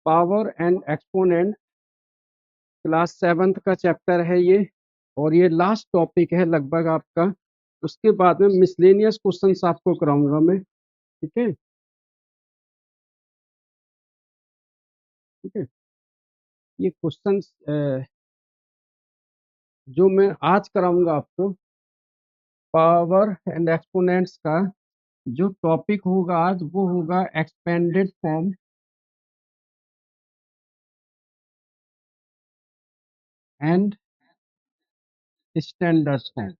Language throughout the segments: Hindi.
Power and exponent, class 7th का चैप्टर है ये, और ये लास्ट टॉपिक है लगभग आपका। उसके बाद में मिसलेनियस क्वेश्चंस आपको कराऊंगा मैं। ठीक है, ठीक है। ये क्वेश्चंस जो मैं आज कराऊंगा आपको, पावर एंड एक्सपोनेंट्स का जो टॉपिक होगा आज, वो होगा expanded form and standard form.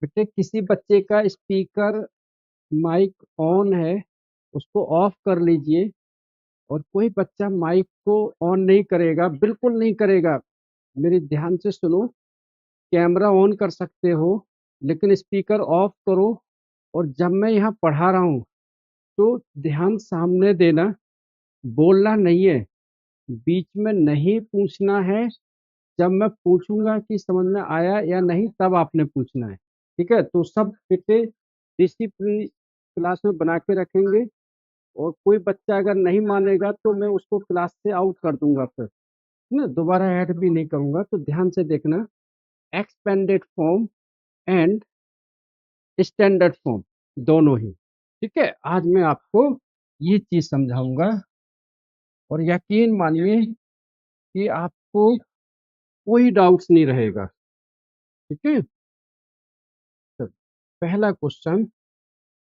बेटे किसी बच्चे का स्पीकर माइक ऑन है, उसको ऑफ कर लीजिए। और कोई बच्चा माइक को ऑन नहीं करेगा, बिल्कुल नहीं करेगा। मेरे ध्यान से सुनो, कैमरा ऑन कर सकते हो लेकिन स्पीकर ऑफ करो। और जब मैं यहाँ पढ़ा रहा हूँ तो ध्यान सामने देना, बोलना नहीं है, बीच में नहीं पूछना है। जब मैं पूछूंगा कि समझ में आया या नहीं, तब आपने पूछना है। ठीक है, तो सब बेटे डिसिप्लिन क्लास में बना के रखेंगे। और कोई बच्चा अगर नहीं मानेगा तो मैं उसको क्लास से आउट कर दूंगा, फिर ना दोबारा ऐड भी नहीं करूंगा। तो ध्यान से देखना, expanded form and standard form दोनों ही। ठीक है, आज मैं आपको ये चीज समझाऊंगा, और यकीन मानिए कि आपको कोई डाउट्स नहीं रहेगा। ठीक है, तो पहला क्वेश्चन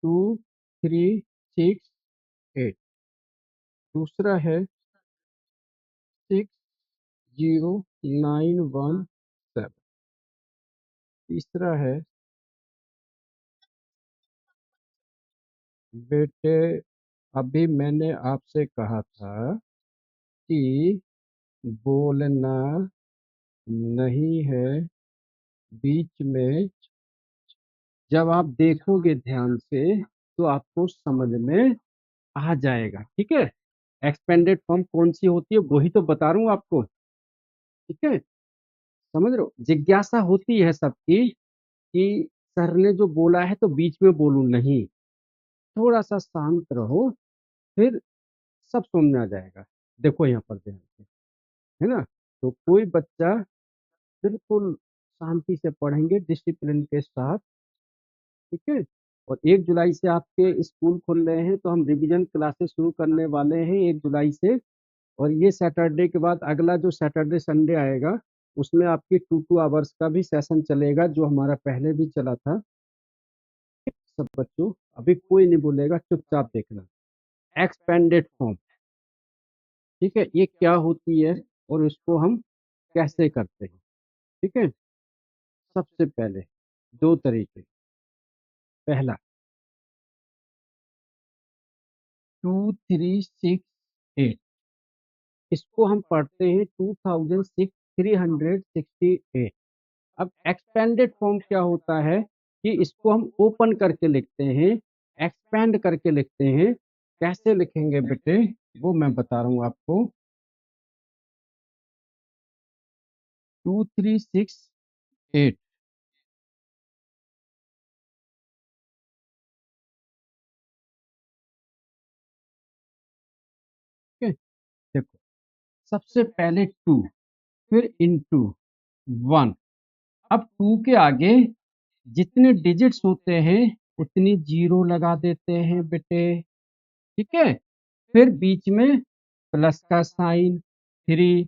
2 3 6 8, दूसरा है 6 0 9 1 7, तीसरा है बेटे अभी मैंने आपसे कहा था कि बोलना नहीं है बीच में। जब आप देखोगे ध्यान से तो आपको समझ में आ जाएगा। ठीक है, एक्सपेंडेड फॉर्म कौन सी होती है वही तो बता रहा हूँ आपको। ठीक है, समझ रहे हो, जिज्ञासा होती है सबकी कि सर ने जो बोला है तो बीच में बोलूं नहीं, थोड़ा सा शांत रहो, फिर सब समझ में आ जाएगा। देखो यहाँ पर ध्यान से, है ना। तो कोई बच्चा बिल्कुल शांति से पढ़ेंगे डिसिप्लिन के साथ। ठीक है, और 1 जुलाई से आपके स्कूल खुल रहे हैं, तो हम रिवीजन क्लासेस शुरू करने वाले हैं 1 जुलाई से। और ये सैटरडे के बाद अगला जो सैटरडे संडे आएगा, उसमें आपकी 2 2 आवर्स का भी सेशन चलेगा, जो हमारा पहले भी चला था। सब बच्चों अभी कोई नहीं बोलेगा, चुपचाप देखना। एक्सपेंडेड फॉर्म, ठीक है, ये क्या होती है और इसको हम कैसे करते हैं। ठीक है, सबसे पहले 2 तरीके। पहला 2368, इसको हम पढ़ते हैं 2368। अब एक्सपेंडेड फॉर्म क्या होता है कि इसको हम ओपन करके लिखते हैं, एक्सपेंड करके लिखते हैं। कैसे लिखेंगे बेटे, वो मैं बता रहा हूँ आपको। 2368, ठीक है। देखो, सबसे पहले 2, फिर इनटू 1। अब 2 के आगे जितने डिजिट्स होते हैं उतनी जीरो लगा देते हैं बेटे। ठीक है, फिर बीच में प्लस का साइन, 3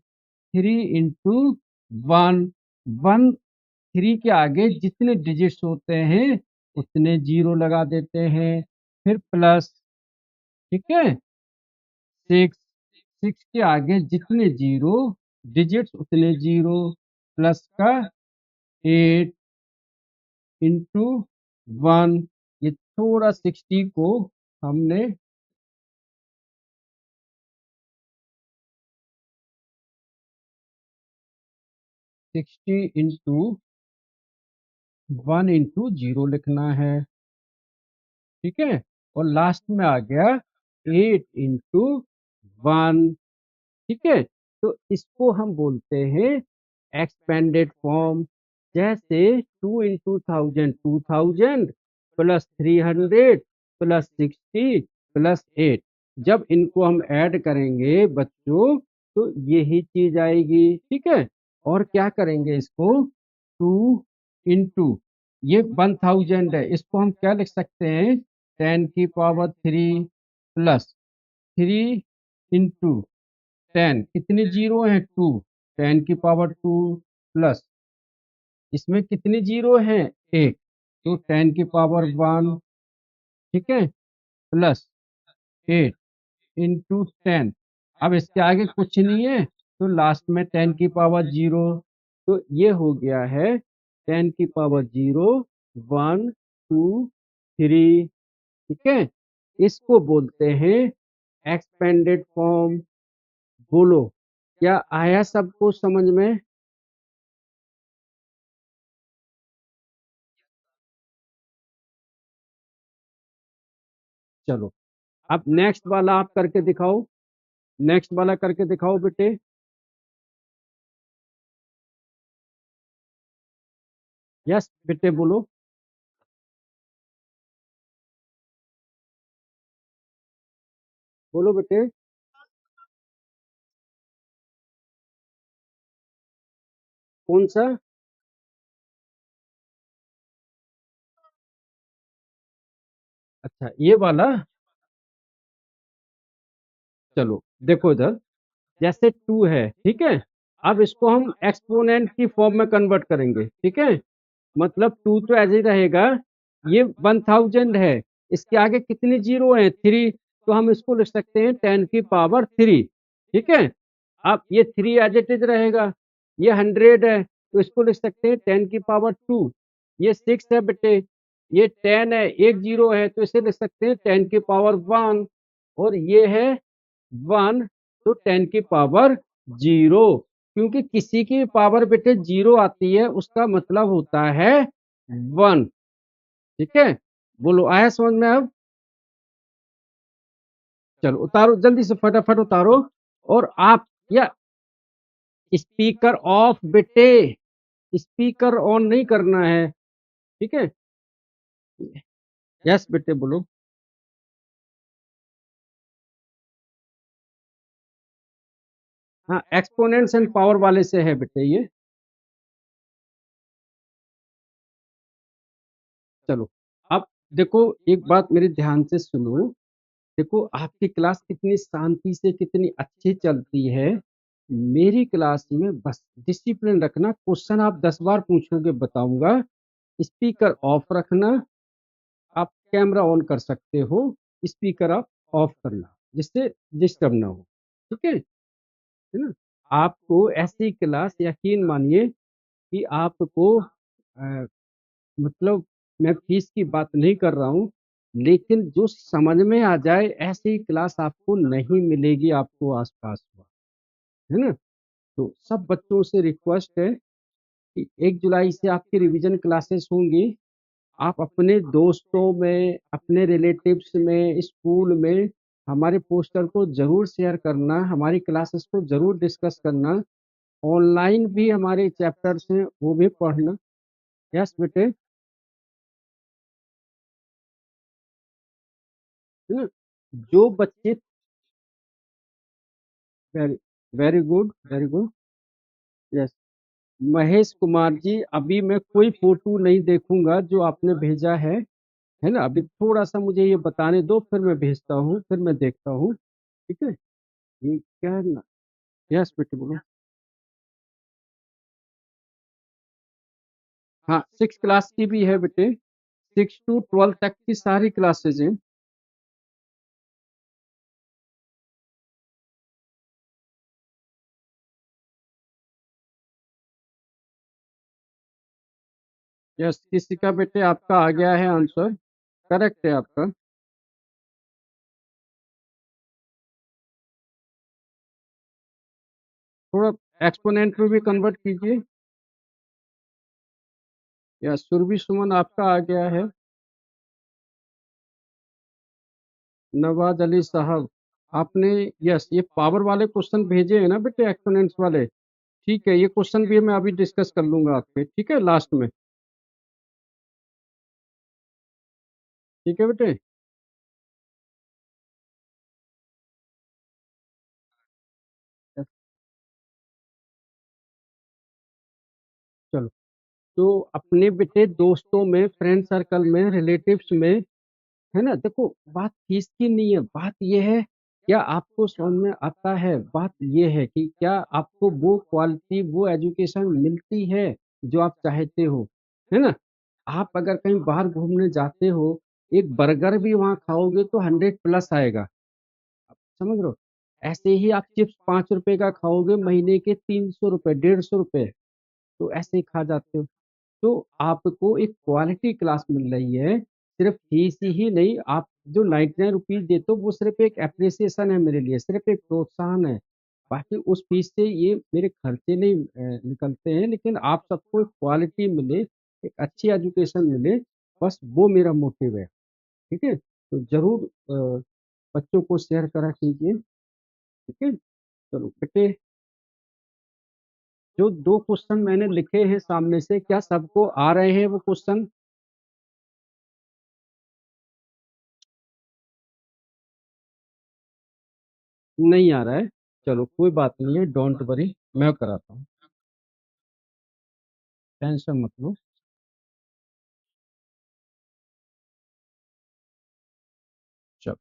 3 इंटू 1। 1 3 के आगे जितने डिजिट्स होते हैं उतने जीरो लगा देते हैं, फिर प्लस। ठीक है, 6 के आगे जितने जीरो डिजिट्स उतने जीरो, प्लस का 8 इंटू 1। ये थोड़ा 60 को हमने 60 इंटू 1 इंटू 0 लिखना है। ठीक है, और लास्ट में आ गया 8 इंटू 1। ठीक है, तो इसको हम बोलते हैं एक्सपेंडेड फॉर्म। जैसे 2 इंटू 1000 2000, प्लस 300 प्लस 60 प्लस 8। जब इनको हम ऐड करेंगे बच्चों तो यही चीज आएगी, ठीक है। और क्या करेंगे इसको, 2 इंटू ये 1000 है, इसको हम क्या लिख सकते हैं, 10 की पावर 3 प्लस 3 इंटू 10, कितने जीरो हैं, 2, 10 की पावर 2 प्लस इसमें कितनी जीरो हैं, एक, तो 10 की पावर 1, ठीक है, प्लस 8 इंटू 10। अब इसके आगे कुछ नहीं है तो लास्ट में 10 की पावर 0, तो ये हो गया है 10 की पावर 0, 1 2 3, ठीक है। इसको बोलते हैं एक्सपेंडेड फॉर्म। बोलो, क्या आया सबको समझ में। चलो, अब नेक्स्ट वाला आप करके दिखाओ, नेक्स्ट वाला करके दिखाओ बेटे। यस बेटे बोलो, बोलो बेटे। कौन सा, अच्छा ये वाला। चलो देखो इधर, जैसे 2 है, ठीक है, अब इसको हम एक्सपोनेंट की फॉर्म में कन्वर्ट करेंगे, ठीक है। मतलब 2 तो ऐसे ही रहेगा, ये 1000 है, इसके आगे कितनी जीरो है, 3, तो हम इसको लिख सकते हैं 10 की पावर 3, ठीक है। अब ये 3 एज इट इज रहेगा, ये 100 है तो इसको लिख सकते हैं 10 की पावर 2। ये 6 है बेटे, ये 10 है, एक जीरो है तो इसे लिख सकते हैं 10 की पावर 1। और ये है 1, तो 10 की पावर 0, क्योंकि किसी की पावर बेटे 0 आती है उसका मतलब होता है 1, ठीक है। बोलो आया समझ में अब। चलो उतारो जल्दी से, फटाफट उतारो। और आप या स्पीकर ऑफ बेटे, स्पीकर ऑन नहीं करना है, ठीक है। यस बेटे बोलो। हाँ, एक्सपोनेंट्स एंड पावर वाले से है बेटे ये। चलो, अब देखो एक बात मेरे ध्यान से सुनो। देखो आपकी क्लास कितनी शांति से, कितनी अच्छी चलती है। मेरी क्लास में बस डिसिप्लिन रखना, क्वेश्चन आप 10 बार पूछोगे बताऊंगा, स्पीकर ऑफ रखना, आप कैमरा ऑन कर सकते हो, स्पीकर आप ऑफ करना, जिससे डिस्टर्ब ना हो, ठीक है ना। आपको ऐसी क्लास यकीन मानिए कि आपको मतलब मैं फीस की बात नहीं कर रहा हूँ, लेकिन जो समझ में आ जाए ऐसी क्लास आपको नहीं मिलेगी आपको आसपास में, है ना। तो सब बच्चों से रिक्वेस्ट है कि 1 जुलाई से आपकी रिवीजन क्लासेस होंगी। आप अपने दोस्तों में, अपने रिलेटिव्स में, स्कूल में हमारे पोस्टर को जरूर शेयर करना, हमारी क्लासेस को जरूर डिस्कस करना। ऑनलाइन भी हमारे चैप्टर्स हैं वो भी पढ़ना। यस बेटे, है ना। जो बच्चे, very very good, very good. Yes, Mahesh Kumar ji, अभी मैं कोई फोटो नहीं देखूंगा जो आपने भेजा है ना। अभी थोड़ा सा मुझे ये बताने दो, फिर मैं भेजता हूँ, फिर मैं देखता हूँ, ठीक है। ये क्या है ना। यस बेटे बोलो। हाँ, 6 क्लास की भी है बेटे, 6 to 12 तक की सारी क्लासेज हैं। यस, किसी का बेटे आपका आ गया है आंसर, करेक्ट है आपका। थोड़ा एक्सपोनेंट में भी कन्वर्ट कीजिए। यस, सुरभि सुमन आपका आ गया है। नवाज अली साहब, आपने, यस, ये पावर वाले क्वेश्चन भेजे हैं ना बेटे, एक्सपोनेंट्स वाले। ठीक है, ये क्वेश्चन भी मैं अभी डिस्कस कर लूंगा आपके, ठीक है, लास्ट में। ठीक है बेटे। चलो, तो अपने बेटे दोस्तों में, फ्रेंड सर्कल में, रिलेटिव्स में, है ना, देखो बात फीस की नहीं है, बात ये है क्या आपको समझ में आता है, बात ये है कि क्या आपको वो क्वालिटी, वो एजुकेशन मिलती है जो आप चाहते हो, है ना। आप अगर कहीं बाहर घूमने जाते हो, एक बर्गर भी वहाँ खाओगे तो 100 प्लस आएगा, आप समझ रहे हो। ऐसे ही आप चिप्स 5 रुपए का खाओगे, महीने के 300 रुपए, 150 रुपए, तो ऐसे ही खा जाते हो। तो आपको एक क्वालिटी क्लास मिल रही है, सिर्फ फीस ही नहीं, आप जो 99 रुपीज देते हो वो सिर्फ एक अप्रिसिएशन है मेरे लिए, सिर्फ एक प्रोत्साहन है। बाकी उस फीस से ये मेरे खर्चे नहीं निकलते हैं, लेकिन आप सबको एक क्वालिटी मिले, एक अच्छी एजुकेशन मिले, बस वो मेरा मोटिव है। ठीक है, तो जरूर बच्चों को शेयर करा कीजिए। ठीक है, चलो बेटे, जो दो क्वेश्चन मैंने लिखे हैं सामने से, क्या सबको आ रहे हैं वो क्वेश्चन? नहीं आ रहा है, चलो कोई बात नहीं है, डोंट वरी, मैं कराता हूँ, टेंशन मत लो। चलो,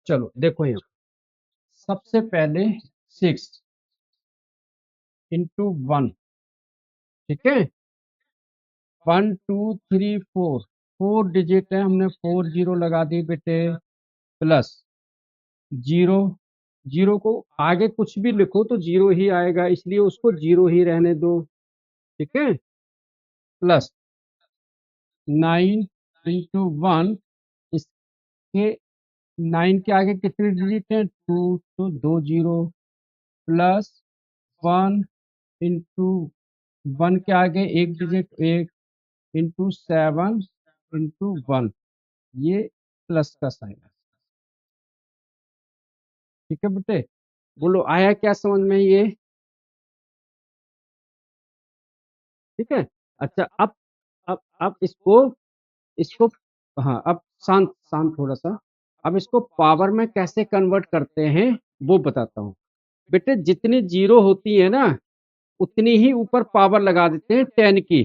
चलो देखो यहाँ, सबसे पहले 6 × 1, ठीक है, 1 2 3 4, 4 डिजिट है, हमने 4 जीरो लगा दी बेटे, प्लस जीरो, जीरो को आगे कुछ भी लिखो तो जीरो ही आएगा, इसलिए उसको जीरो ही रहने दो, ठीक है, प्लस 9 × 1, इसके 9 के आगे कितने डिजिट हैं, 2, तो 2 जीरो, प्लस 1 × 1 के आगे एक डिजिट, 1, इंटू 7 × 1, ये प्लस का साइन है। ठीक है बेटे, बोलो आया क्या समझ में ये? ठीक है, अच्छा, अब इसको, इसको, हाँ अब शांत शांत थोड़ा सा, अब इसको पावर में कैसे कन्वर्ट करते हैं वो बताता हूँ। बेटे जितनी जीरो होती है ना, उतनी ही ऊपर पावर लगा देते हैं 10 की,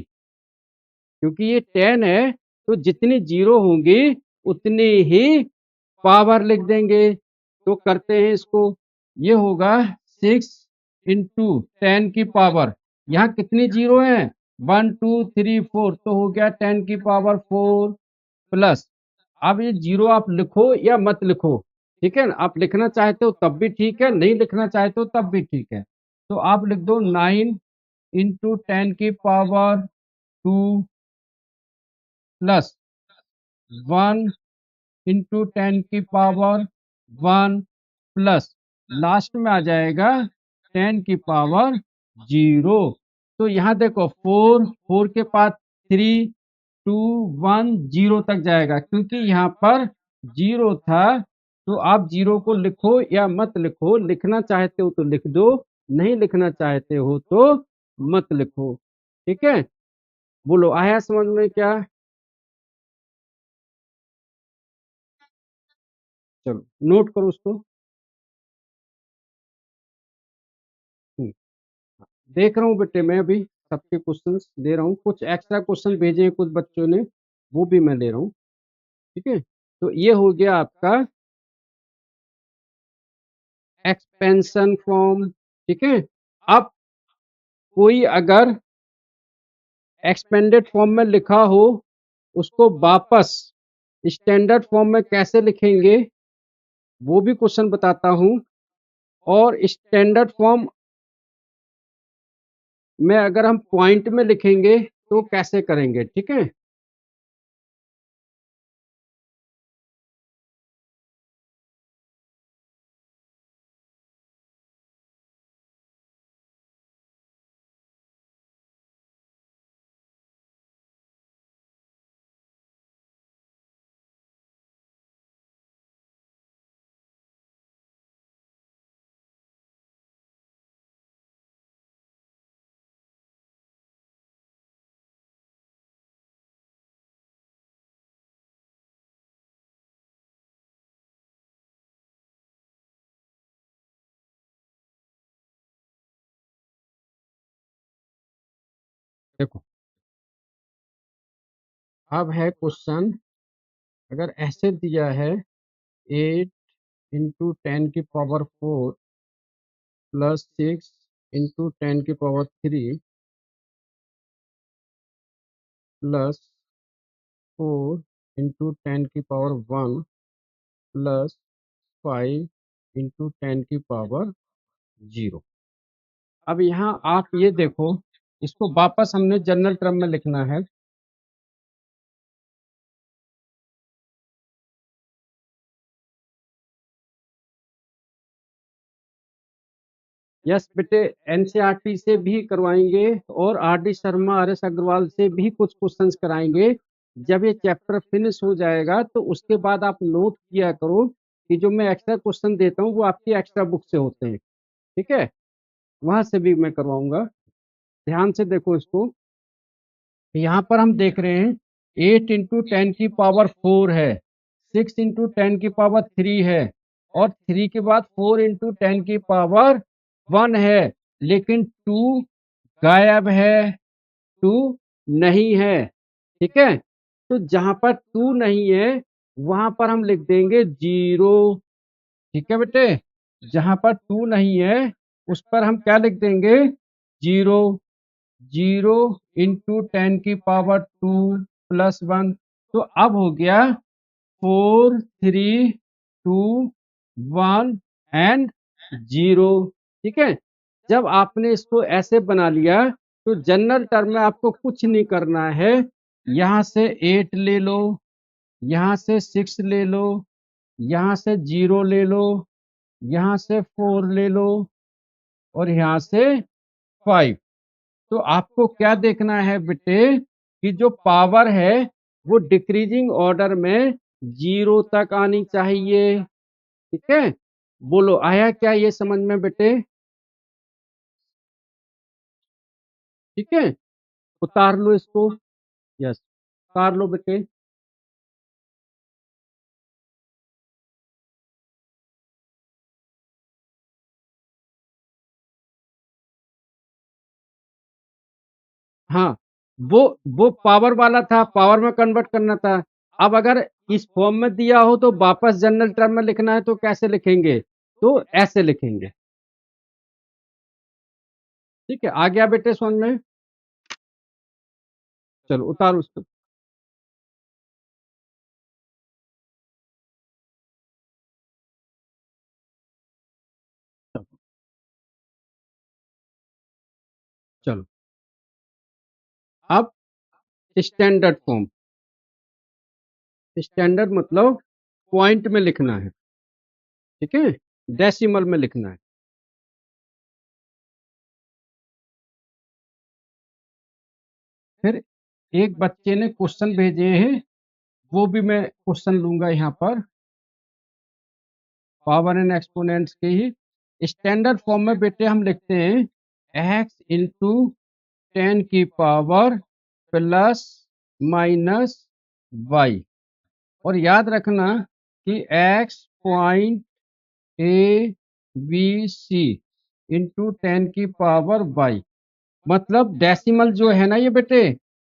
क्योंकि ये 10 है, तो जितनी जीरो होंगी उतनी ही पावर लिख देंगे। तो करते हैं इसको, ये होगा 6 × 10 की पावर, यहाँ कितनी जीरो है, 1 2 3 4, तो हो गया 10 की पावर 4, प्लस, अब ये जीरो आप लिखो या मत लिखो, ठीक है ना, आप लिखना चाहते हो तब भी ठीक है, नहीं लिखना चाहते हो तब भी ठीक है, तो आप लिख दो 9 × 10 की पावर 2, प्लस 1 × 10 की पावर 1, प्लस लास्ट में आ जाएगा 10 की पावर 0। तो यहाँ देखो, 4 के पास 3 2 1 0 तक जाएगा, क्योंकि यहाँ पर जीरो था, तो आप जीरो को लिखो या मत लिखो, लिखना चाहते हो तो लिख दो, नहीं लिखना चाहते हो तो मत लिखो। ठीक है, बोलो आया समझ में क्या? चलो नोट करो उसको। हम्म, देख रहा हूँ बेटे, मैं अभी सबके क्वेश्चंस दे रहा हूँ, कुछ एक्स्ट्रा क्वेश्चन भेजे हैं कुछ बच्चों ने, वो भी मैं ले रहा हूँ। ठीक है, तो ये हो गया आपका एक्सपेंशन फॉर्म। ठीक है, अब कोई अगर एक्सपेंडेड फॉर्म में लिखा हो, उसको वापस स्टैंडर्ड फॉर्म में कैसे लिखेंगे वो भी क्वेश्चन बताता हूँ, और स्टैंडर्ड फॉर्म में अगर हम पॉइंट में लिखेंगे तो कैसे करेंगे। ठीक है, देखो, अब है क्वेश्चन, अगर ऐसे दिया है 8 into 10⁻⁴ plus 6 into 10⁻³ plus 4 into 10⁻⁻1 plus 5 into 10⁻�0। अब यहाँ आप ये देखो, इसको वापस हमने जनरल टर्म में लिखना है। यस बेटे, एनसीईआरटी से भी करवाएंगे और R D Sharma, R S Agarwal से भी कुछ क्वेश्चंस कराएंगे। जब ये चैप्टर फिनिश हो जाएगा तो उसके बाद आप नोट किया करो कि जो मैं एक्स्ट्रा क्वेश्चन देता हूँ वो आपकी एक्स्ट्रा बुक से होते हैं, ठीक है? वहां से भी मैं करवाऊंगा। ध्यान से देखो इसको। यहाँ पर हम देख रहे हैं 8 इंटू 10⁻⁴ है, 6 इंटू 10⁻³ है, और 3 के बाद 4 इंटू 10⁻1 है, लेकिन 2 गायब है, 2 नहीं है, ठीक है? तो जहां पर 2 नहीं है वहां पर हम लिख देंगे 0, ठीक है बेटे? जहां पर 2 नहीं है उस पर हम क्या लिख देंगे? 0। 0 इंटू 10⁻² प्लस 1, तो अब हो गया 4 3 2 1 एंड 0, ठीक है? जब आपने इसको ऐसे बना लिया तो जनरल टर्म में आपको कुछ नहीं करना है। यहाँ से 8 ले लो, यहाँ से 6 ले लो, यहाँ से 0 ले लो, यहाँ से 4 ले लो, और यहाँ से 5। तो आपको क्या देखना है बेटे कि जो पावर है वो डिक्रीजिंग ऑर्डर में 0 तक आनी चाहिए, ठीक है? बोलो, आया क्या ये समझ में बेटे? ठीक है, उतार लो इसको। यस, उतार लो बेटे। हाँ, वो पावर वाला था, पावर में कन्वर्ट करना था। अब अगर इस फॉर्म में दिया हो तो वापस जनरल टर्म में लिखना है, तो कैसे लिखेंगे? तो ऐसे लिखेंगे, ठीक है? आ गया बेटे समझ में? चलो उतारो उसको। चलो, अब स्टैंडर्ड फॉर्म। स्टैंडर्ड मतलब पॉइंट में लिखना है, ठीक है? डेसिमल में लिखना है। फिर एक बच्चे ने क्वेश्चन भेजे हैं, वो भी मैं क्वेश्चन लूंगा यहाँ पर, पावर एंड एक्सपोनेंट्स के ही। स्टैंडर्ड फॉर्म में बेटे हम लिखते हैं x इंटू 10⁻⁻+ -y, और याद रखना कि x point a b c into 10⁻⁻y, मतलब डेसिमल जो है ना ये बेटे,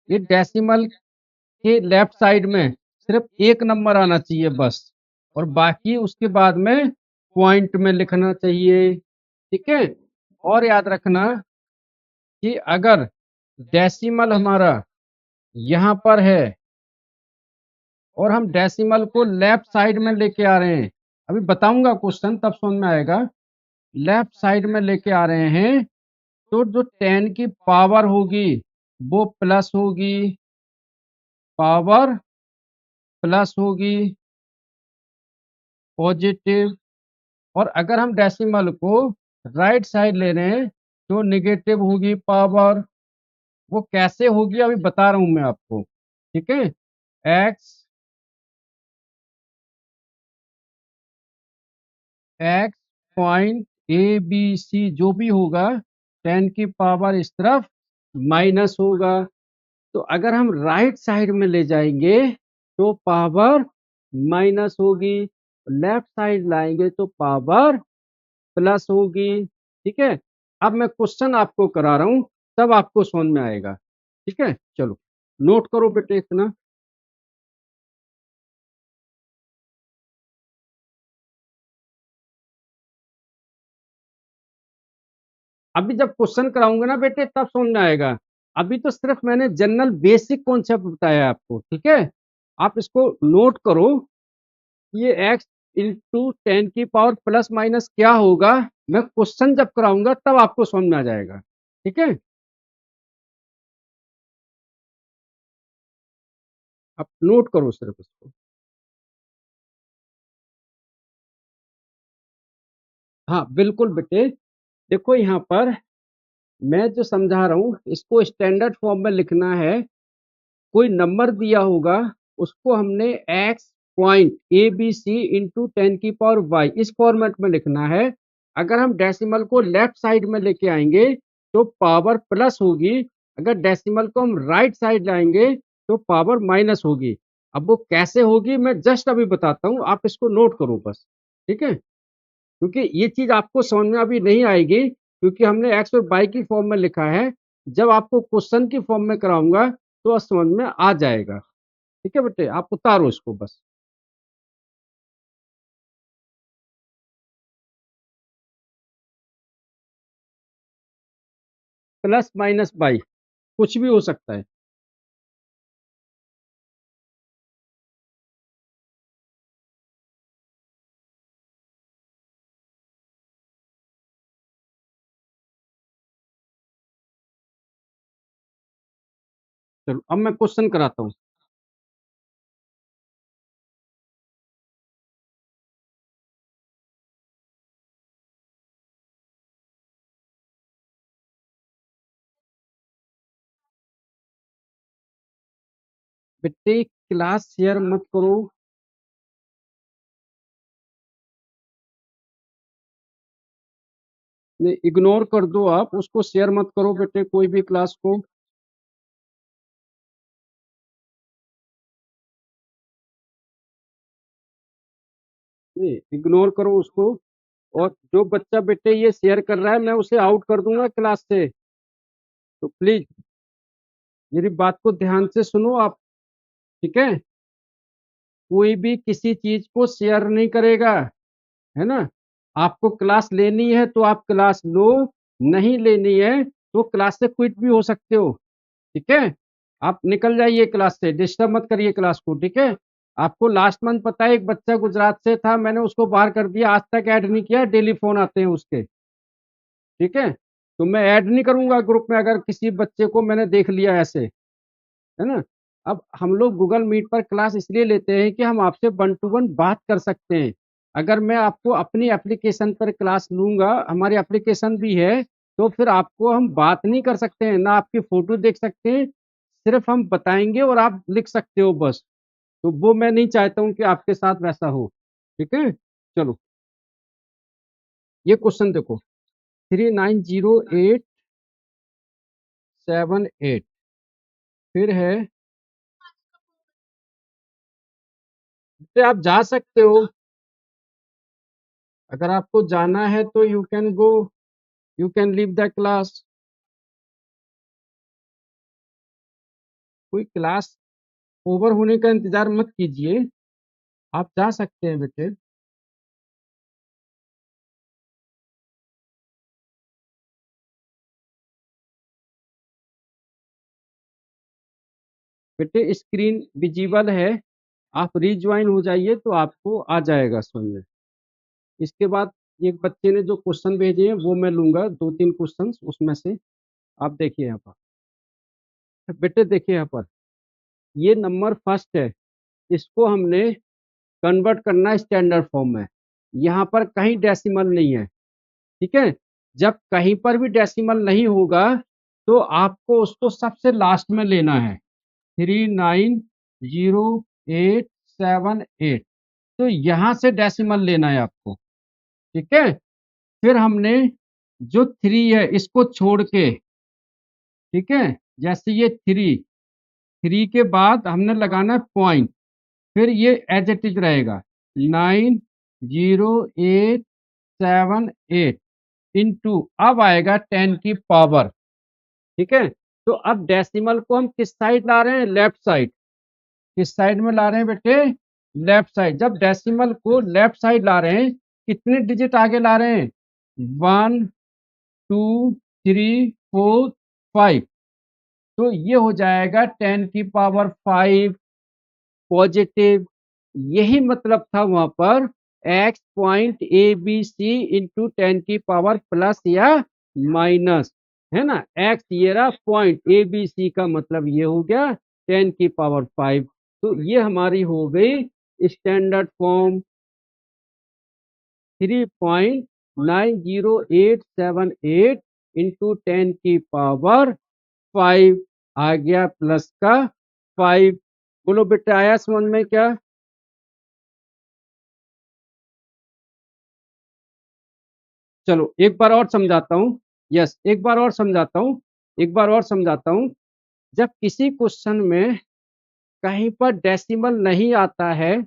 ये डेसिमल के लेफ्ट साइड में सिर्फ एक नंबर आना चाहिए बस, और बाकी उसके बाद में पॉइंट में लिखना चाहिए, ठीक है? और याद रखना कि अगर डेसिमल हमारा यहाँ पर है और हम डेसिमल को लेफ्ट साइड में लेके आ रहे हैं, अभी बताऊंगा क्वेश्चन तब समझ में आएगा, लेफ्ट साइड में लेके आ रहे हैं, तो जो 10 की पावर होगी वो प्लस होगी, पावर प्लस होगी, पॉजिटिव। और अगर हम डेसिमल को राइट साइड ले रहे हैं तो निगेटिव होगी पावर। वो कैसे होगी अभी बता रहा हूं मैं आपको, ठीक है? X point a b c जो भी होगा, 10 की पावर इस तरफ माइनस होगा। तो अगर हम राइट साइड में ले जाएंगे तो पावर माइनस होगी, लेफ्ट साइड लाएंगे तो पावर प्लस होगी, ठीक है? अब मैं क्वेश्चन आपको करा रहा हूं, तब आपको समझ में आएगा। ठीक है, चलो नोट करो बेटे इतना। अभी जब क्वेश्चन कराऊंगा ना बेटे तब समझ में आएगा। अभी तो सिर्फ मैंने जनरल बेसिक कॉन्सेप्ट बताया आपको, ठीक है। आप इसको नोट करो। ये x इंटू 10 की पावर प्लस माइनस क्या होगा, मैं क्वेश्चन जब कराऊंगा तब आपको समझ में आ जाएगा, ठीक है। आप नोट करो सिर्फ इसको। हाँ बिल्कुल बेटे, देखो यहाँ पर मैं जो समझा रहा हूँ इसको स्टैंडर्ड फॉर्म में लिखना है। कोई नंबर दिया होगा, उसको हमने x point a b c into 10 की पावर वाई इस फॉर्मेट में लिखना है। अगर हम डेसिमल को लेफ्ट साइड में लेके आएंगे तो पावर प्लस होगी, अगर डेसिमल को हम राइट साइड लाएंगे तो पावर माइनस होगी। अब वो कैसे होगी मैं जस्ट अभी बताता हूँ, आप इसको नोट करो बस, ठीक है। क्योंकि ये चीज आपको समझ में अभी नहीं आएगी, क्योंकि हमने एक्स और वाई की फॉर्म में लिखा है। जब आपको क्वेश्चन की फॉर्म में कराऊंगा तो समझ में आ जाएगा, ठीक है बेटे। आप उतारो इसको बस। प्लस माइनस बाई कुछ भी हो सकता है। चलो अब मैं क्वेश्चन कराता हूँ। बेटे क्लास शेयर मत करो। इग्नोर कर दो, आप उसको शेयर मत करो बेटे कोई भी क्लास को। इग्नोर करो उसको। और जो बच्चा बेटे ये शेयर कर रहा है मैं उसे आउट कर दूंगा क्लास से। तो प्लीज मेरी बात को ध्यान से सुनो आप, ठीक है। कोई भी किसी चीज को शेयर नहीं करेगा, है ना। आपको क्लास लेनी है तो आप क्लास लो, नहीं लेनी है तो क्लास से क्विट भी हो सकते हो, ठीक है। आप निकल जाइए क्लास से, डिस्टर्ब मत करिए क्लास को, ठीक है। आपको लास्ट मंथ पता है एक बच्चा गुजरात से था, मैंने उसको बाहर कर दिया, आज तक ऐड नहीं किया, डेली फोन आते हैं उसके, ठीक है। तो मैं ऐड नहीं करूंगा ग्रुप में अगर किसी बच्चे को मैंने देख लिया ऐसे, है ना। अब हम लोग गूगल मीट पर क्लास इसलिए लेते हैं कि हम आपसे 1 to 1 बात कर सकते हैं। अगर मैं आपको अपनी एप्लीकेशन पर क्लास लूंगा, हमारी एप्लीकेशन भी है, तो फिर आपको हम बात नहीं कर सकते हैं ना, आपकी फोटो देख सकते हैं, सिर्फ हम बताएंगे और आप लिख सकते हो बस। तो वो मैं नहीं चाहता हूँ कि आपके साथ वैसा हो, ठीक है। चलो ये क्वेश्चन देखो, 390878, फिर है। तो आप जा सकते हो, अगर आपको जाना है तो you can go, you can leave the class. कोई क्लास ओवर होने का इंतजार मत कीजिए, आप जा सकते हैं बेटे। बेटे स्क्रीन विजिबल है, आप रिज्वाइन हो जाइए तो आपको आ जाएगा समझ में। इसके बाद एक बच्चे ने जो क्वेश्चन भेजे हैं वो मैं लूंगा, 2 3 क्वेश्चन उसमें से। आप देखिए यहाँ पर, बेटे देखिए यहाँ पर, ये नंबर फर्स्ट है, इसको हमने कन्वर्ट करना है स्टैंडर्ड फॉर्म में। यहाँ पर कहीं डेसिमल नहीं है, ठीक है। जब कहीं पर भी डेसिमल नहीं होगा तो आपको उसको सबसे लास्ट में लेना है, 390878। तो यहां से डेसिमल लेना है आपको, ठीक है। फिर हमने जो 3 है इसको छोड़ के, ठीक है, जैसे ये 3 के बाद हमने लगाना है पॉइंट, फिर ये एज इट इज रहेगा 90878 इंटू अब आएगा 10 की पावर, ठीक है। तो अब डेसिमल को हम किस साइड ला रहे हैं, लेफ्ट साइड। किस साइड में ला रहे हैं बेटे, लेफ्ट साइड। जब डेसिमल को लेफ्ट साइड ला रहे हैं, कितने डिजिट आगे ला रहे हैं, 1 2 3 4 5। तो ये हो जाएगा 10⁵ पॉजिटिव। यही मतलब था वहां पर x point a b c into 10⁻, plus या माइनस, है ना। x ये रहा पॉइंट ए बी सी का मतलब ये हो गया 10⁵। तो ये हमारी हो गई स्टैंडर्ड फॉर्म 3.90878 इंटू 10⁵ आ गया प्लस का 5। बोलो बेटा आया समझ में क्या। चलो एक बार और समझाता हूँ। यस एक बार और समझाता हूँ, एक बार और समझाता हूँ। जब किसी क्वेश्चन में कहीं पर डेसिमल नहीं आता है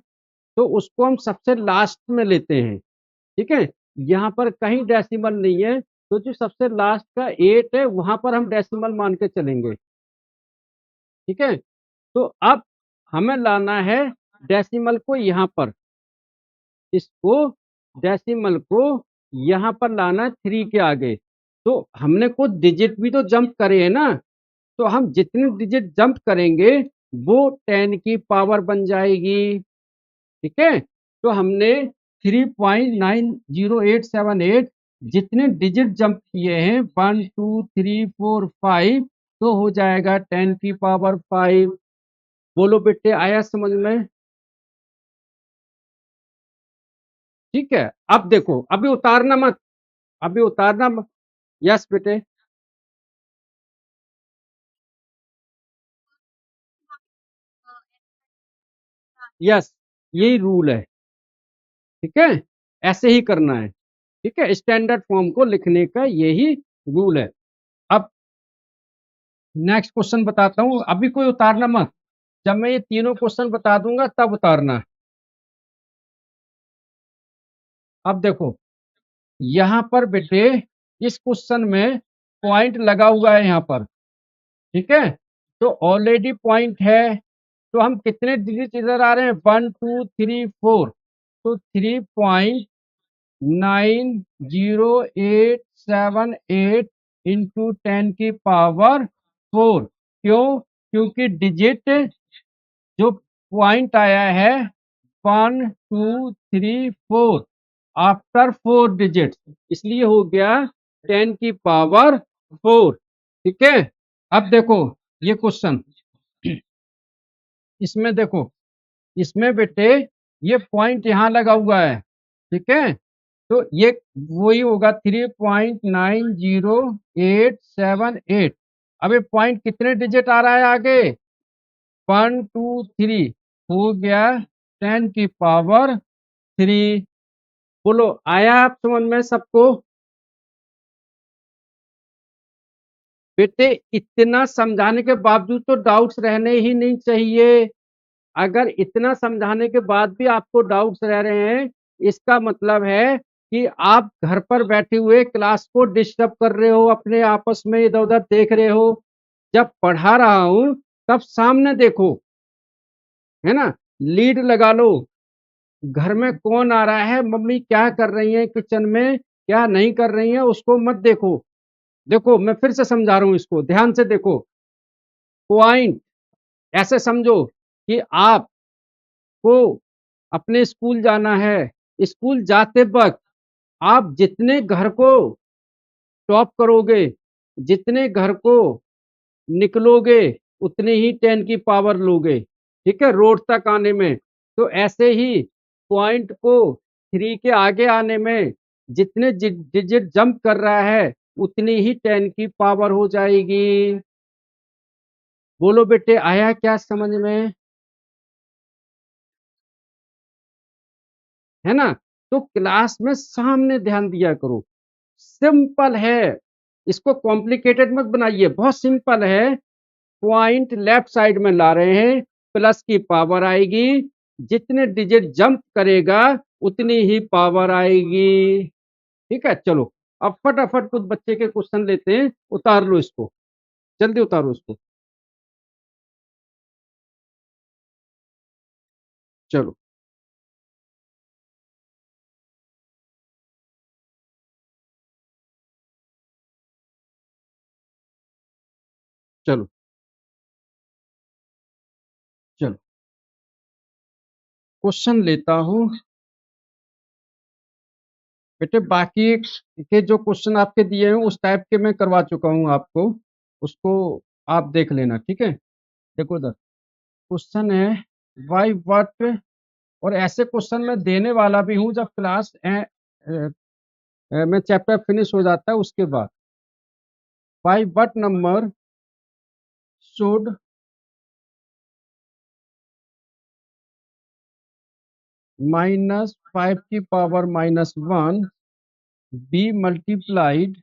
तो उसको हम सबसे लास्ट में लेते हैं, ठीक है। यहाँ पर कहीं डेसिमल नहीं है तो जो सबसे लास्ट का 8 है वहां पर हम डेसिमल मान के चलेंगे, ठीक है। तो अब हमें लाना है डेसिमल को यहाँ पर, इसको डेसिमल को यहाँ पर लाना है 3 के आगे। तो हमने कुछ डिजिट भी तो जंप करे हैं ना, तो हम जितने डिजिट जंप करेंगे वो 10⁻ बन जाएगी, ठीक है। तो हमने 3.90878 जितने डिजिट जंप किए हैं 1 2 3 4 5, तो हो जाएगा 10⁵। बोलो बेटे आया समझ में। ठीक है, अब देखो अभी उतारना मत, अभी उतारना मत। यस बेटे। यस यही रूल है, ठीक है। ऐसे ही करना है, ठीक है। स्टैंडर्ड फॉर्म को लिखने का यही रूल है। अब नेक्स्ट क्वेश्चन बताता हूँ, अभी कोई उतारना मत। जब मैं ये तीनों क्वेश्चन बता दूंगा तब उतारना। अब देखो यहाँ पर बेटे इस क्वेश्चन में पॉइंट लगा हुआ है यहाँ पर, ठीक है। तो ऑलरेडी पॉइंट है, तो हम कितने डिजिट इधर आ रहे हैं, 1 2 3 4। तो 3.90878 इंटू 10⁻⁴। क्यों, क्योंकि डिजिट जो पॉइंट आया है 1 2 3 4 आफ्टर 4 डिजिट, इसलिए हो गया 10⁻⁴, ठीक है। अब देखो ये क्वेश्चन, इसमें देखो, इसमें बेटे ये पॉइंट यहाँ लगा हुआ है, ठीक है। तो ये वही होगा 3.90878। अब ये पॉइंट कितने डिजिट आ रहा है आगे, 1 2 3, हो गया 10⁻3। बोलो आया आप समझ में सबको। बेटे इतना समझाने के बावजूद तो डाउट्स रहने ही नहीं चाहिए। अगर इतना समझाने के बाद भी आपको डाउट्स रह रहे हैं, इसका मतलब है कि आप घर पर बैठे हुए क्लास को डिस्टर्ब कर रहे हो, अपने आपस में इधर उधर देख रहे हो। जब पढ़ा रहा हूं तब सामने देखो, है ना। लीड लगा लो, घर में कौन आ रहा है, मम्मी क्या कर रही है किचन में, क्या नहीं कर रही है, उसको मत देखो। देखो मैं फिर से समझा रहा हूं, इसको ध्यान से देखो। पॉइंट ऐसे समझो कि आपको अपने स्कूल जाना है, स्कूल जाते वक्त आप जितने घर को टॉप करोगे, जितने घर को निकलोगे, उतने ही 10⁻ लोगे, ठीक है, रोड तक आने में। तो ऐसे ही पॉइंट को 3 के आगे आने में जितने डिजिट जंप कर रहा है उतनी ही 10⁻ हो जाएगी। बोलो बेटे आया क्या समझ में, है ना। तो क्लास में सामने ध्यान दिया करो, सिंपल है, इसको कॉम्प्लिकेटेड मत बनाइए, बहुत सिंपल है। पॉइंट लेफ्ट साइड में ला रहे हैं, प्लस की पावर आएगी, जितने डिजिट जंप करेगा उतनी ही पावर आएगी, ठीक है। चलो अब फटाफट कुछ बच्चे के क्वेश्चन लेते हैं, उतार लो इसको। जल्दी उतारो उसको। चलो चलो चलो, क्वेश्चन लेता हूँ बेटे। बाकी के जो क्वेश्चन आपके दिए हैं उस टाइप के मैं करवा चुका हूँ आपको, उसको आप देख लेना, ठीक है। देखो इधर क्वेश्चन है वाई व्हाट, और ऐसे क्वेश्चन मैं देने वाला भी हूँ जब क्लास में चैप्टर फिनिश हो जाता है उसके बाद। बाई व्हाट नंबर शुड -5 की power -1 be multiplied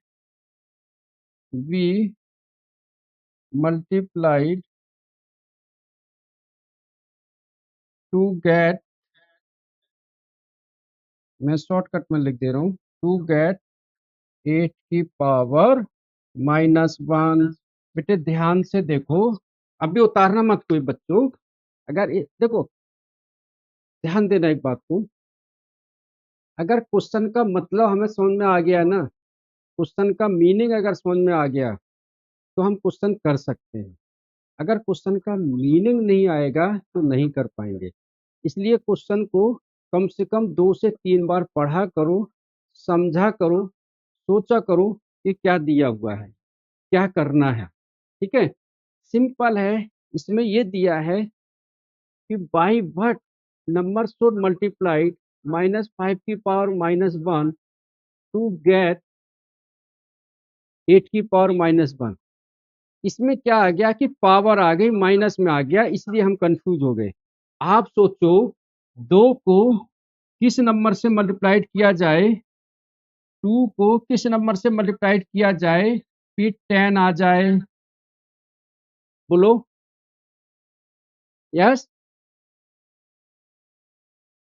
to get, मैं शॉर्टकट में लिख दे रहा हूँ, टू गेट 8 की पावर -1। बेटे ध्यान से देखो, अभी उतारना मत कोई बच्चों। अगर देखो, ध्यान देना एक बात को, अगर क्वेश्चन का मतलब हमें समझ में आ गया ना, क्वेश्चन का मीनिंग अगर समझ में आ गया तो हम क्वेश्चन कर सकते हैं। अगर क्वेश्चन का मीनिंग नहीं आएगा तो नहीं कर पाएंगे। इसलिए क्वेश्चन को कम से कम 2 से 3 बार पढ़ा करो, समझा करो, सोचा करो कि क्या दिया हुआ है, क्या करना है, ठीक है। सिंपल है, इसमें ये दिया है कि by what number should multiplied -5 की पावर -1 टू गेट 8 की पावर -1। इसमें क्या आ गया कि पावर आ गई, माइनस में आ गया, इसलिए हम कंफ्यूज हो गए। आप सोचो, 2 को किस नंबर से मल्टीप्लाइड किया जाए, 2 को किस नंबर से मल्टीप्लाइड किया जाए फिर 10 आ जाए, बोलो। Yes,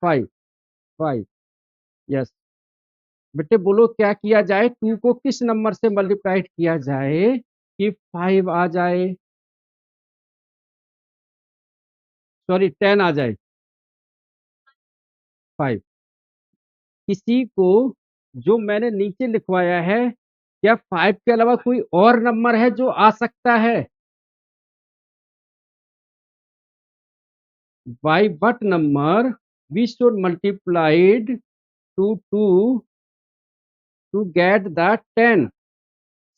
5, 5, yes. बेटे बोलो क्या किया जाए, 2 को किस नंबर से मल्टीप्लाइड किया जाए कि 5 आ जाए, सॉरी 10 आ जाए, 5। किसी को, जो मैंने नीचे लिखवाया है, क्या 5 के अलावा कोई और नंबर है जो आ सकता है? By what number we should multiplied to to get the 10?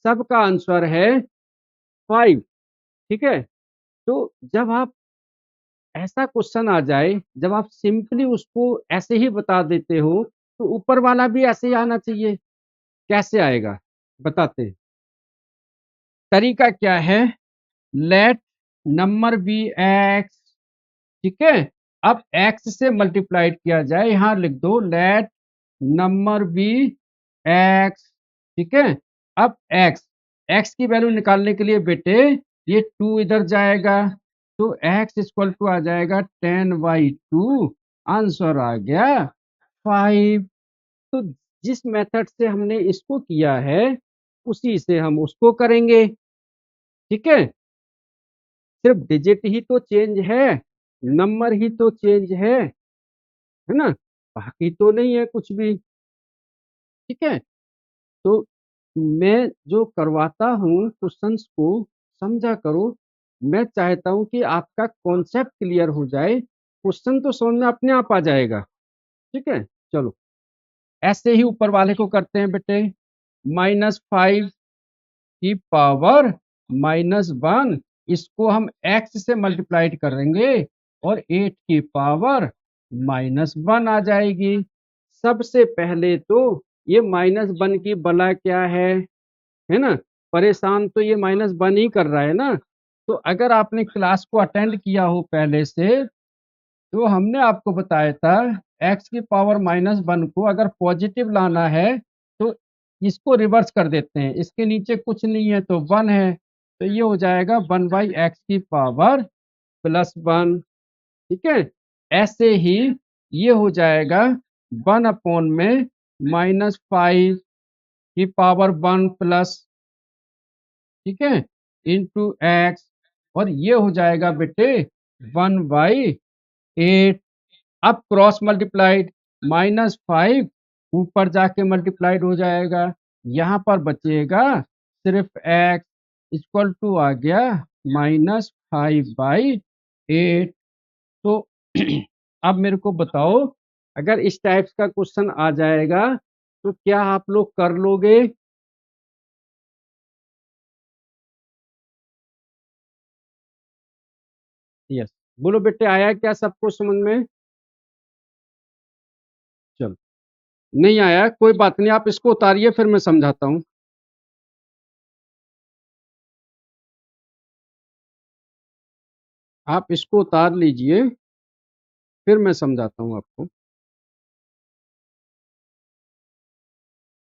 सबका आंसर है 5, ठीक है। तो जब आप ऐसा क्वेश्चन आ जाए, जब आप सिंपली उसको ऐसे ही बता देते हो, तो ऊपर वाला भी ऐसे ही आना चाहिए। कैसे आएगा बताते हैं। तरीका क्या है, लेट नंबर बी एक्स, ठीक है। अब एक्स से मल्टीप्लाइड किया जाए, यहां लिख दो लेट नंबर बी एक्स, ठीक है। अब एक्स, एक्स की वैल्यू निकालने के लिए बेटे ये 2 इधर जाएगा, तो एक्स इक्वल टू आ जाएगा 10/2, आंसर आ गया 5। तो जिस मेथड से हमने इसको किया है उसी से हम उसको करेंगे, ठीक है। सिर्फ डिजिट ही तो चेंज है, नंबर ही तो चेंज है ना, बाकी तो नहीं है कुछ भी, ठीक है। तो मैं जो करवाता हूँ क्वेश्चंस को समझा करो। मैं चाहता हूँ कि आपका कॉन्सेप्ट क्लियर हो जाए, क्वेश्चन तो समझ में अपने आप आ जाएगा, ठीक है। चलो ऐसे ही ऊपर वाले को करते हैं बेटे, -5 की पावर -1, इसको हम x से मल्टीप्लाइड करेंगे और 8 की पावर -1 आ जाएगी। सबसे पहले तो ये -1 की बला क्या है ना, परेशान तो ये -1 ही कर रहा है ना। तो अगर आपने क्लास को अटेंड किया हो पहले से, तो हमने आपको बताया था x की पावर -1 को अगर पॉजिटिव लाना है तो इसको रिवर्स कर देते हैं, इसके नीचे कुछ नहीं है तो 1 है, तो ये हो जाएगा 1/x की पावर +1, ठीक है। ऐसे ही ये हो जाएगा 1 में -5 की पावर 1 प्लस, ठीक है। इंटू एक्स, और ये हो जाएगा बेटे 1/8। अब क्रॉस मल्टीप्लाइड, -5 ऊपर जाके मल्टीप्लाइड हो जाएगा, यहाँ पर बचेगा सिर्फ एक्स, इक्वल टू आ गया -5/8। तो अब मेरे को बताओ, अगर इस टाइप्स का क्वेश्चन आ जाएगा तो क्या आप लोग कर लोगे? यस, बोलो बेटे, आया क्या सबको समझ में? चलो, नहीं आया कोई बात नहीं, आप इसको उतारिए फिर मैं समझाता हूँ। आप इसको उतार लीजिए, फिर मैं समझाता हूँ आपको।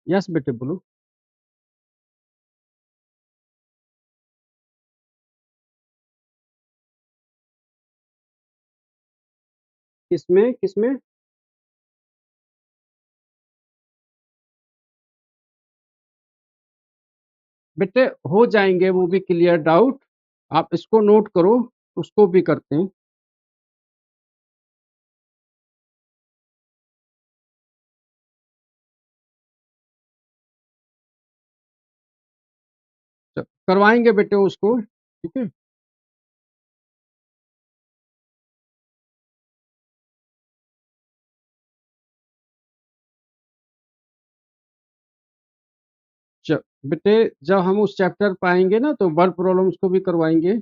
यस बेटे बोलो। किसमें किसमें? बेटे हो जाएंगे वो भी क्लियर डाउट, आप इसको नोट करो, उसको भी करते हैं। करवाएंगे बेटे उसको, ठीक है। बेटे जब हम उस चैप्टर पाएंगे ना तो वर्ड प्रॉब्लम्स को भी करवाएंगे।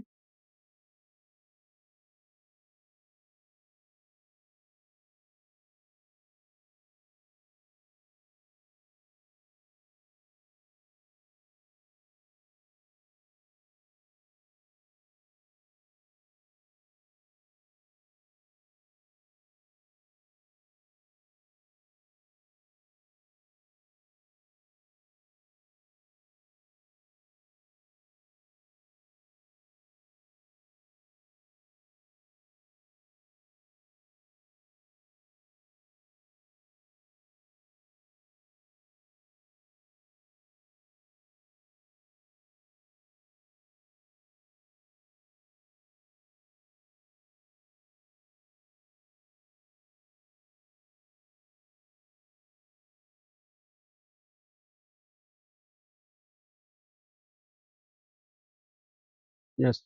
यस।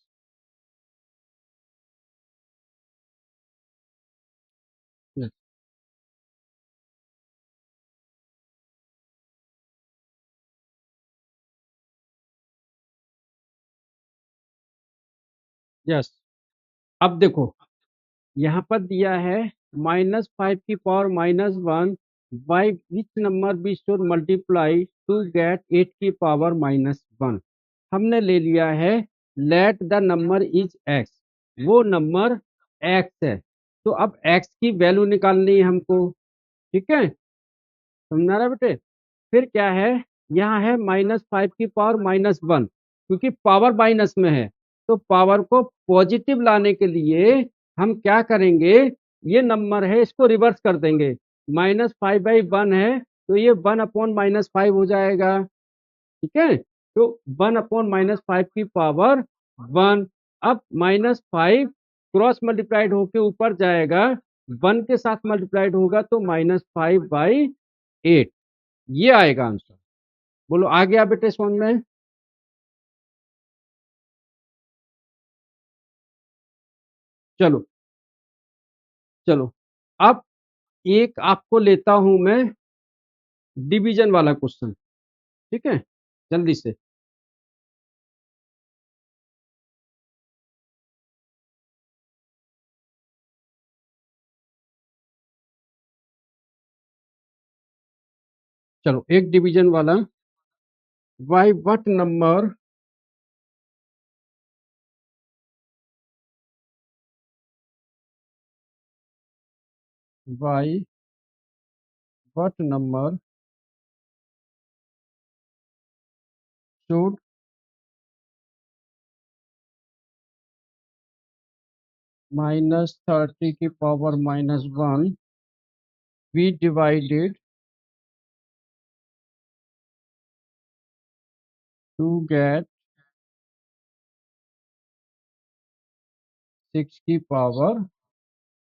यस। यस। अब देखो, यहाँ पर दिया है -5 की power -1 by which number we should multiply to get 8 की पावर -1। हमने ले लिया है let the number is x, वो नंबर एक्स है, तो अब एक्स की वैल्यू निकालनी है हमको, ठीक है, समझा रहा बेटे? फिर क्या है, यहाँ है -5 की पावर -1, क्योंकि पावर माइनस में है, तो पावर को पॉजिटिव लाने के लिए हम क्या करेंगे, ये नंबर है इसको रिवर्स कर देंगे, -5/1 है तो ये 1/-5 हो जाएगा, ठीक है। तो 1/-5 की पावर 1। अब -5 क्रॉस मल्टीप्लाइड होके ऊपर जाएगा, 1 के साथ मल्टीप्लाइड होगा तो -5/8, ये आएगा आंसर। बोलो आ गया बेटे समझ में? चलो। चलो, अब एक आपको लेता हूं मैं डिवीजन वाला क्वेश्चन, ठीक है, जल्दी से। चलो एक डिवीजन वाला, by what number, by what number should -30 की power -1 be divided to get 6 की पावर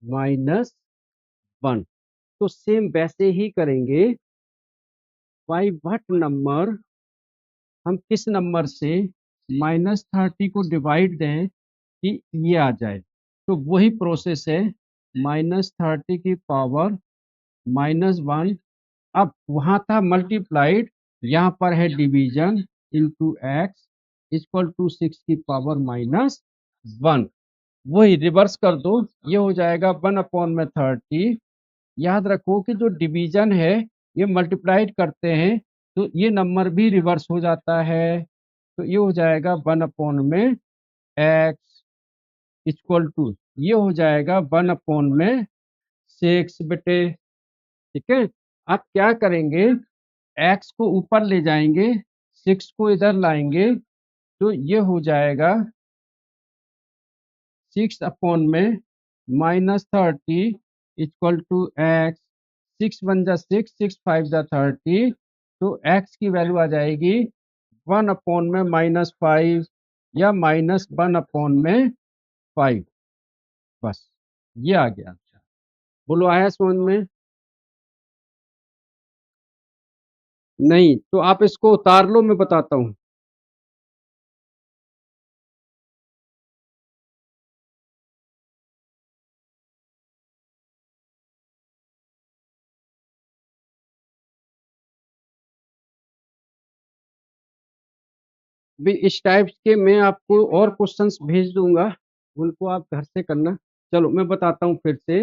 -1। तो सेम वैसे ही करेंगे। बाई व्हाट नंबर, हम किस नंबर से -30 को डिवाइड दें कि ये आ जाए। तो वही प्रोसेस है, -30 की पावर -1। अब वहां था मल्टीप्लाइड, यहाँ पर है division, into x equal to 6 की पावर -1। वही रिवर्स कर दो, ये हो जाएगा 1/30। याद रखो कि जो डिवीजन है ये मल्टीप्लाइड करते हैं तो ये नंबर भी रिवर्स हो जाता है। तो ये हो जाएगा 1/x इक्वल टू, ये हो जाएगा 1/6 बेटे। ठीक है, आप क्या करेंगे, x को ऊपर ले जाएंगे, 6 को इधर लाएंगे, तो ये हो जाएगा 6/-30 इक्वल टू एक्स। 6 1 जा 6, 6 5 जा 30। तो x की वैल्यू आ जाएगी 1/-5 या -1/5। बस ये आ गया। बोलो आया समझ में? नहीं तो आप इसको उतार लो, मैं बताता हूँ। भी इस टाइप के मैं आपको और क्वेश्चंस भेज दूंगा, उनको आप घर से करना। चलो मैं बताता हूँ फिर से।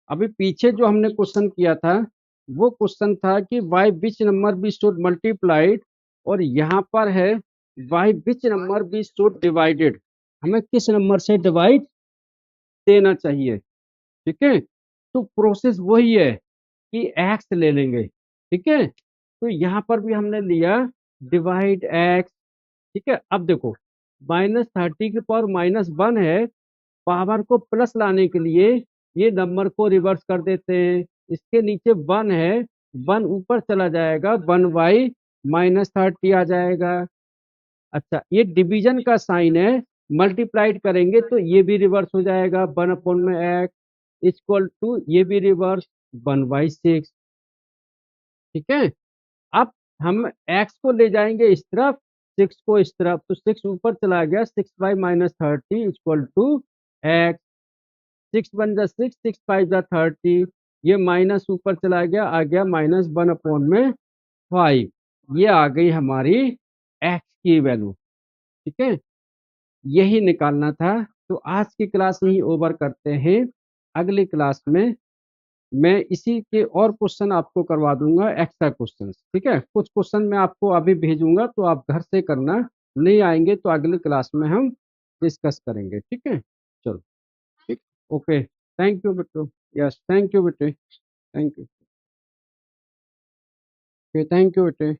अभी पीछे जो हमने क्वेश्चन किया था वो क्वेश्चन था कि by which number be should multiplied, और यहाँ पर है by which number be should divided, हमें किस नंबर से डिवाइड देना चाहिए। ठीक है, तो प्रोसेस वही है कि एक्स ले लेंगे। ठीक है, तो यहाँ पर भी हमने लिया डिवाइड एक्स। ठीक है, अब देखो -30 की पावर -1 है, पावर को प्लस लाने के लिए ये नंबर को रिवर्स कर देते हैं। इसके नीचे 1 है, 1 ऊपर चला जाएगा, 1/-30 आ जाएगा। अच्छा, ये डिवीजन का साइन है, मल्टीप्लाइड करेंगे तो ये भी रिवर्स हो जाएगा, 1/x इक्वल टू ये भी रिवर्स 1/6। ठीक है, अब हम x को ले जाएंगे इस तरफ, 6 को इस तरफ, तो 6 ऊपर चला गया, 6/-30 इक्वल टू x। 6 1 जा 6, 6 5 जा 30। ये माइनस ऊपर चला गया, आ गया -1/5। ये आ गई हमारी x की वैल्यू। ठीक है, यही निकालना था। तो आज की क्लास यही ओवर करते हैं। अगली क्लास में मैं इसी के और क्वेश्चन आपको करवा दूंगा, एक्स्ट्रा क्वेश्चन। ठीक है, कुछ क्वेश्चन मैं आपको अभी भेजूंगा तो आप घर से करना, नहीं आएंगे तो अगली क्लास में हम डिस्कस करेंगे। ठीक है, चलो। ठीक, ओके, थैंक यू बेटो। यस, थैंक यू बेटे, thank you. Okay, thank you बेटे।